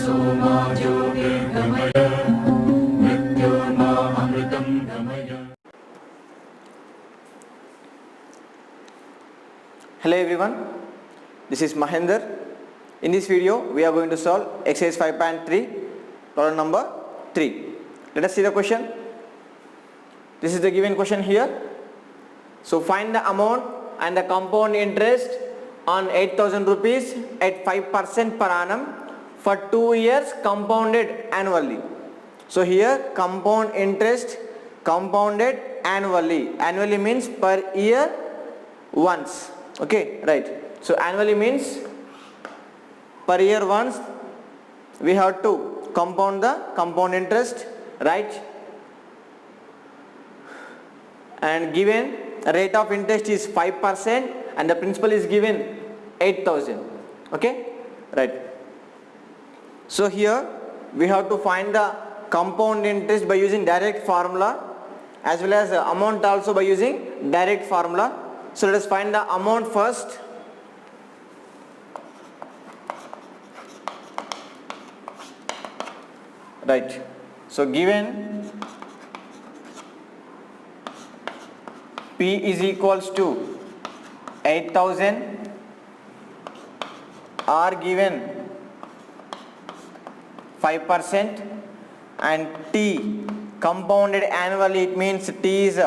सोमा ज्योतिर्गमय मृत्योर्मा अमृतं गमय. Hello everyone, this is Mahendra. In this video we are going to solve exercise 5.3 problem number 3. Let us see the question. This is the given question here. So find the amount and the compound interest on 8,000 rupees at 5% per annum for 2 years compounded annually. So here compound interest compounded annually. Annually means per year once. Okay, right. So annually means per year once we have to compound the compound interest, right? And given rate of interest is 5% and the principal is given 8,000. Okay, right. So here we have to find the compound interest by using direct formula as well as the amount also by using direct formula. So let us find the amount first. Right. So given P is equals to 8,000, R given 5% and T compounded annually, it means T is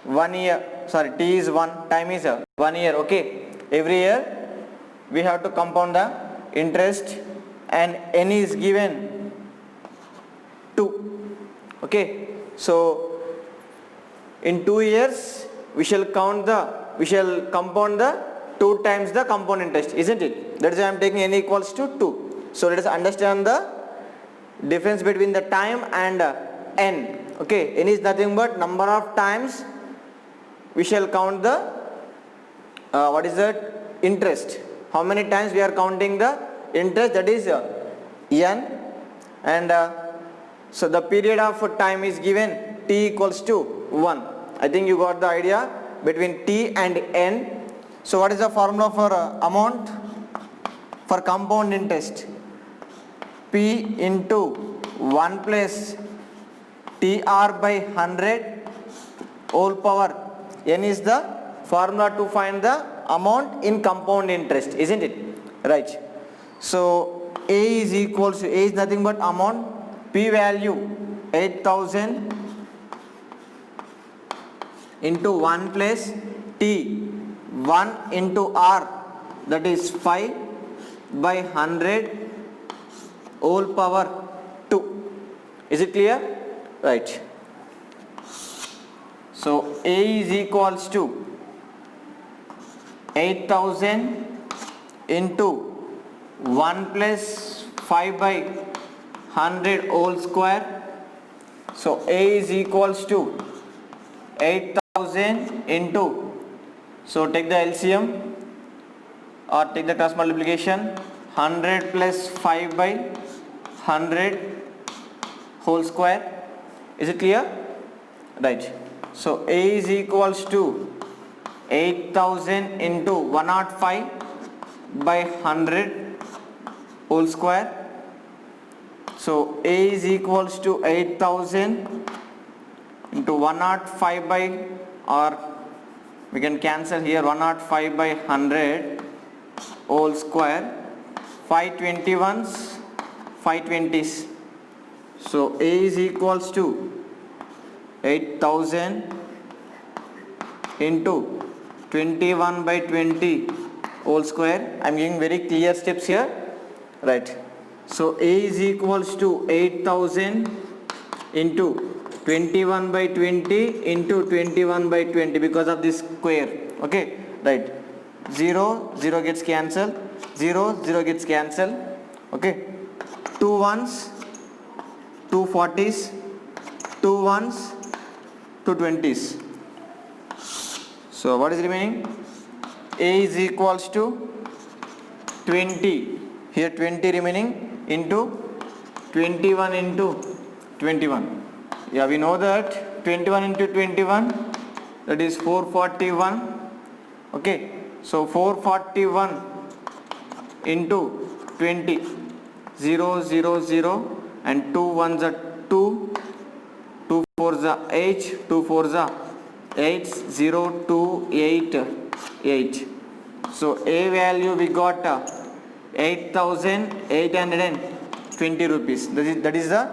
1 year, sorry, T is 1, time is 1 year. Okay, every year we have to compound the interest and N is given 2. Okay, so in 2 years we shall compound the 2 times the compound interest, isn't it? That is why I am taking N equals to 2. So let us understand the difference between the time and N. Okay, N is nothing but number of times we shall count the what is that interest. How many times we are counting the interest, that is N, and so the period of time is given T equals to 1. I think you got the idea between T and N. So what is the formula for amount for compound interest? P into 1 plus TR by 100 whole power N is the formula to find the amount in compound interest, isn't it? Right. So A is equals to, A is nothing but amount, P value 8,000 into 1 plus T 1 into R, that is 5 by 100 whole power 2. Is it clear? Right. So A is equals to 8,000 into 1 plus 5 by 100 whole square. So A is equals to 8,000 into, so take the LCM or take the cross multiplication, 100 plus 5 by 100 whole square. Is it clear? Right. So A is equals to 8,000 into 105 by 100 whole square. So A is equals to 8,000 into 105 by, or we can cancel here, 105 by 100 whole square, 521s, 520s. So A is equals to 8,000 into 21 by 20 whole square. I am giving very clear steps here, right? So A is equals to 8,000 into 21 by 20 into 21 by 20 because of this square. Okay, right. 0, 0 gets cancelled, 0, 0 gets cancelled. Okay, 2 ones, 2 40s, 2 ones, 2 20s. So what is remaining? A is equals to 20. Here 20 remaining into 21 into 21. Yeah, we know that 21 into 21, that is 441. Okay, so 441 into 20, 0 0 0 and 2 1s are 2, 2 4s are 8, 2 4s are 8, 0 2 8 8. So A value we got 8,820 rupees. That is the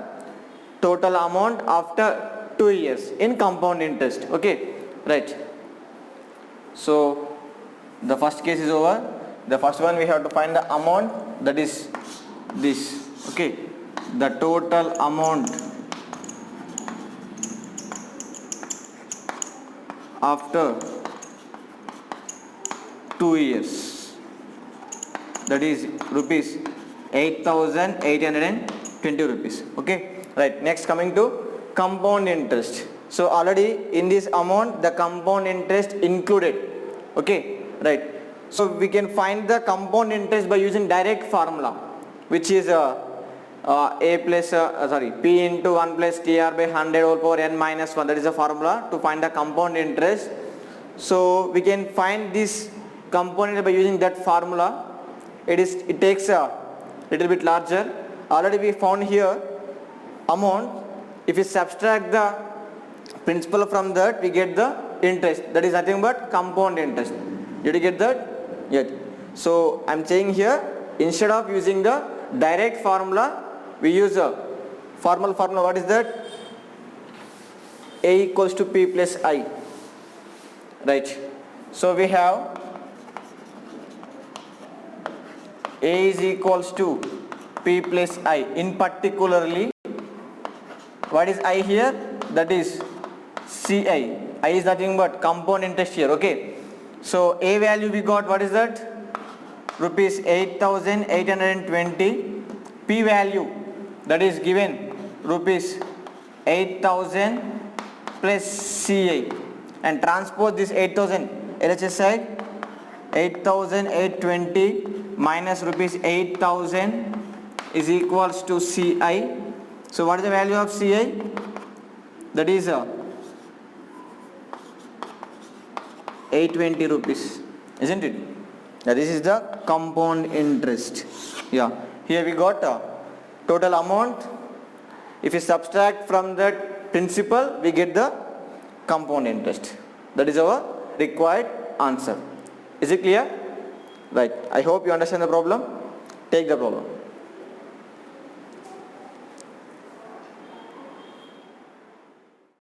total amount after 2 years in compound interest. Okay, right. So the first case is over. The first one we have to find the amount, that is this. Okay, the total amount after 2 years, that is rupees 8,820 rupees. Okay, right. Next, coming to compound interest. So already in this amount the compound interest included. Okay, right. So we can find the compound interest by using direct formula, which is a plus p into 1 plus tr by 100 whole power n minus 1. That is the formula to find the compound interest. So we can find this component by using that formula. It takes a little bit larger. Already we found here amount. If we subtract the principal from that, we get the interest. That is nothing but compound interest. Did you get that? Yes. So I am saying here, instead of using the direct formula, we use a formal formula. What is that? A equals to P plus I. Right. So we have A is equals to P plus I. In particularly, what is I here? That is CI. I is nothing but compound interest here. Okay. So A value we got, what is that? Rupees 8,820. P value, that is given rupees 8,000 plus CI, and transpose this 8,000 LHS side. 8,820 minus rupees 8,000 is equals to CI. So what is the value of CI? That is 820 rupees, isn't it? Now this is the compound interest. Yeah. Here we got total amount. If you subtract from that principal, we get the compound interest. That is our required answer. Is it clear? Right. I hope you understand the problem. Take the problem.